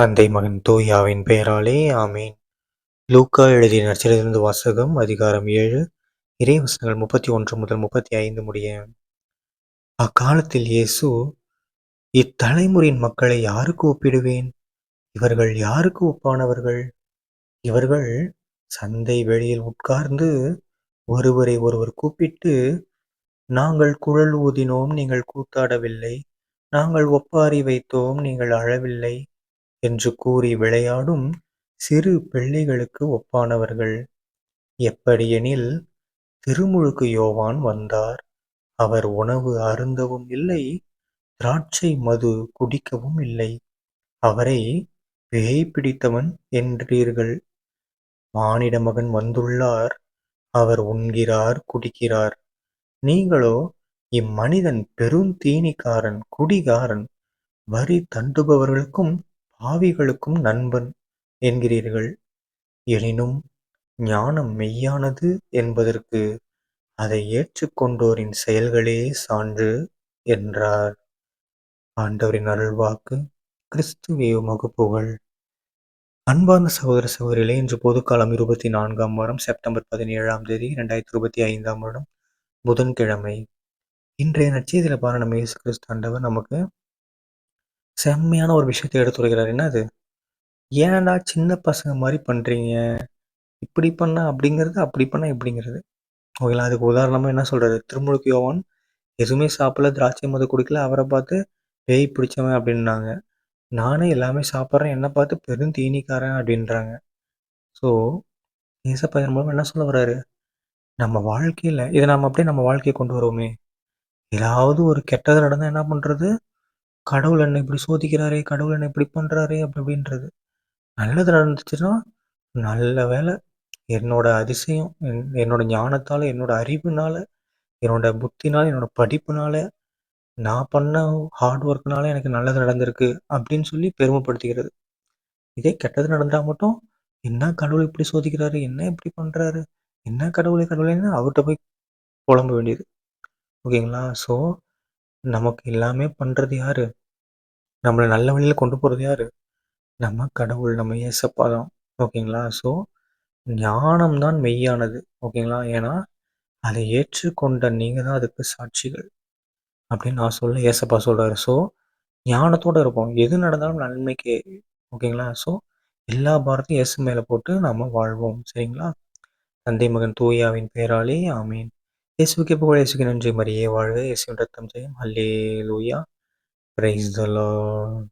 தந்தை மகன் தூயாவின் பெயராலே ஆமீன். லூக்கா எழுதிய நற்செய்தியிலிருந்து வாசகம். அதிகாரம் 7 இறைவசனங்கள் 31 முதல் 35 முடிய. அக்காலத்தில் இயேசு, இத்தலைமுறையின் மக்களை யாருக்கு ஒப்பிடுவேன்? இவர்கள் யாருக்கு ஒப்பானவர்கள்? இவர்கள் சந்தை வெளியில் உட்கார்ந்து ஒருவரை ஒருவர் கூப்பிட்டு, நாங்கள் குழல் ஊதினோம், நீங்கள் கூத்தாடவில்லை. நாங்கள் ஒப்பாரி வைத்தோம், நீங்கள் அழவில்லை என்று கூறி விளையாடும் சிறு பிள்ளைகளுக்கு ஒப்பானவர்கள். எப்படியெனில், திருமுழுக்கு யோவான் வந்தார். அவர் உணவு அருந்தவும் இல்லை, திராட்சை மது குடிக்கவும் இல்லை. அவரை பேய் பிடித்தவன் என்றீர்கள். மானிட மகன் வந்துள்ளார். அவர் உண்கிறார், குடிக்கிறார். நீங்களோ, இம்மனிதன் பெருந்தீனிக்காரன், குடிகாரன், வரி தண்டுபவர்களுக்கும் பாவிகளுக்கும் நண்பன் என்கிறீர்கள். எனினும் ஞானம் மெய்யானது என்பதற்கு அதை ஏற்றுக்கொண்டோரின் செயல்களே சான்று என்றார். ஆண்டவரின் அருள்வாக்கு. கிறிஸ்துவே உமக்கு புகழ். அன்பார்ந்த சகோதர சகோதரிகளே, இன்று பொதுக்காலம் 24ஆம் வாரம் செப்டம்பர் 17ஆம் தேதி 2025ஆம் வருடம் புதன்கிழமை. இன்றைய நற்செய்தியில பாருங்க, நம்ம இயேசு கிறிஸ்து ஆண்டவர் நமக்கு செம்மையான ஒரு விஷயத்தை எடுத்துரைக்கிறார். என்னது? ஏன்டா சின்ன பசங்க மாதிரி பண்றீங்க? இப்படி பண்ணா அப்படிங்கிறது, அப்படி பண்ணா இப்படிங்கிறது. ஓகேங்களா? அதுக்கு உதாரணமா என்ன சொல்றாரு? திருமுழுக்கு யோவான் எதுவுமே சாப்பிடல, திராட்சை மது குடிக்கல. அவரை பார்த்து பேய் பிடிச்சவன் அப்படின்னாங்க. நானே எல்லாமே சாப்பிட்றேன், என்னை பார்த்து பெருந்தீனிக்காரன் அப்படின்றாங்க. ஸோ ஏசப்பா இதன் மூலமா என்ன சொல்ல வர்றாரு? நம்ம வாழ்க்கையில இதை நம்ம அப்படியே நம்ம வாழ்க்கையை கொண்டு வருவோமே. ஏதாவது ஒரு கெட்டது நடந்தா என்ன பண்றது? கடவுள் என்னை இப்படி சோதிக்கிறாரே, கடவுள் என்னை இப்படி பண்றாரே அப்படி அப்படின்றது. நல்லது நடந்துச்சுன்னா, நல்ல வேலை, என்னோட அதிசயம், என்னோட ஞானத்தால, என்னோட அறிவுனால, என்னோட புத்தினால, என்னோட படிப்புனால, நான் பண்ண ஹார்ட் ஒர்க்னால எனக்கு நல்லது நடந்திருக்கு அப்படின்னு சொல்லி பெருமைப்படுத்திக்கிறது. இதே கெட்டது நடந்தா மட்டும், என்ன கடவுள் இப்படி சோதிக்கிறாரு, என்ன இப்படி பண்றாரு, என்ன கடவுளே கடவுளேன்னு அவர்கிட்ட போய் புலம்ப வேண்டியது. ஓகேங்களா? ஸோ நமக்கு எல்லாமே பண்றது யாரு? நம்மள நல்ல வழியில கொண்டு போறது யாரு? நம்ம கடவுள், நம்ம ஏசப்பா தான். ஓகேங்களா? ஸோ ஞானம் தான் மெய்யானது. ஓகேங்களா? ஏன்னா அதை ஏற்றுக்கொண்ட நீங்க தான் அதுக்கு சாட்சிகள் அப்படின்னு நான் சொல்ல ஏசப்பா சொல்றாரு. ஸோ ஞானத்தோட இருப்போம். எது நடந்தாலும் நன்மைக்கே. ஓகேங்களா? ஸோ எல்லா பாரத்தையும் இயேசு மேல போட்டு நாம வாழ்வோம். சரிங்களா? தந்தை மகன் தூயாவின் பெயராலே ஆமீன். இயேசுவுக்கே புகழ், இயேசுவுக்கு நன்றி. மரியே வாழ்க, இயேசுவின் ரத்தம் ஜெயம். அல்லேலூயா. Praise the Lord.